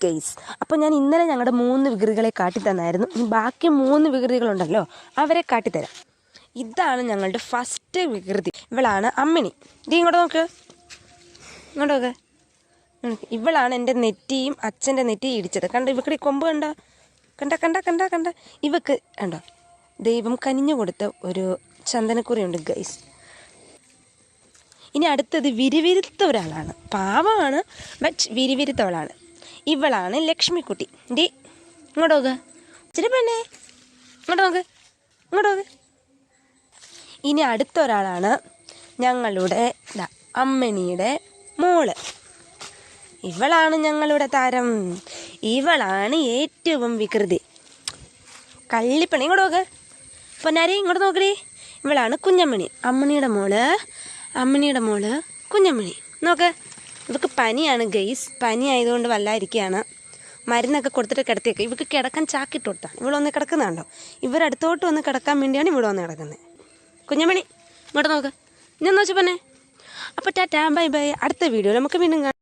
Guys, അപ്പോൾ ഞാൻ ഇന്നലെ ഞങ്ങളുടെ 3 വികൃതികളെ കാട്ടിത്തന്നായിരുന്നു. ഇനി ബാക്കി 3 വികൃതികളുണ്ടല്ലോ, അവരെ കാട്ടിത്തരാം. ഇതാണ് ഞങ്ങളുടെ ഫസ്റ്റ് വികൃതി. ഇവളാണ് അമ്മിണി. ഇത് ഇങ്ങോട്ട് നോക്ക്, ഇങ്ങോട്ട് നോക്ക്. ഇവളാണ് എൻ്റെ നെറ്റിയും അച്ഛൻ്റെ നെറ്റിയും ഇടിച്ചത്. കണ്ട, ഇവക്കടി കൊമ്പ് കണ്ട കണ്ട കണ്ട കണ്ട കണ്ട ഇവക്ക് കണ്ടോ, ദൈവം കനിഞ്ഞു കൊടുത്ത ഒരു ചന്ദനക്കുറിയുണ്ട് ഗൈസ്. ഇനി അടുത്തത് വിരിവിരുത്ത ഒരാളാണ്. പാവമാണ്, ബട്ട് വിരിവിരുത്തവളാണ്. ഇവളാണ് ലക്ഷ്മിക്കുട്ടി. ഡി ഇങ്ങോട്ട് നോക്ക്, ഇച്ചിരി പെണ്ണേ, ഇങ്ങോട്ട് നോക്ക്, ഇങ്ങോട്ട് നോക്ക്. ഇനി അടുത്ത ഒരാളാണ് ഞങ്ങളുടെ അമ്മിണിയുടെ മോള്. ഇവളാണ് ഞങ്ങളുടെ താരം. ഇവളാണ് ഏറ്റവും വികൃതി, കള്ളിപ്പണി. ഇങ്ങോട്ട് നോക്ക് പൊന്നാരി, ഇങ്ങോട്ട് നോക്കടി. ഇവളാണ് കുഞ്ഞമ്മണി, അമ്മിണിയുടെ മോള് കുഞ്ഞമ്മണി. നോക്ക്, ഇവക്ക് പനിയാണ് ഗെയ്സ്. പനി ആയതുകൊണ്ട് വല്ലാതിരിക്കുകയാണ്. മരുന്നൊക്കെ കൊടുത്തിട്ട് കിടത്തിയൊക്കെ ഇവക്ക് കിടക്കാൻ ചാക്കിട്ട് കൊടുത്താണ് ഇവളൊന്ന് കിടക്കുന്നുണ്ടോ. ഇവരടുത്തോട്ട് വന്ന് കിടക്കാൻ വേണ്ടിയാണ് ഇവിടെ വന്ന് കിടക്കുന്നത്. കുഞ്ഞമ്മണി ഇങ്ങോട്ട് നോക്ക്, ഞാൻ നോച്ചു പൊന്നെ. അപ്പോൾ ടാറ്റാ, ബൈ ബൈ. അടുത്ത വീഡിയോയിൽ നമുക്ക് വീണ്ടും കാണാം.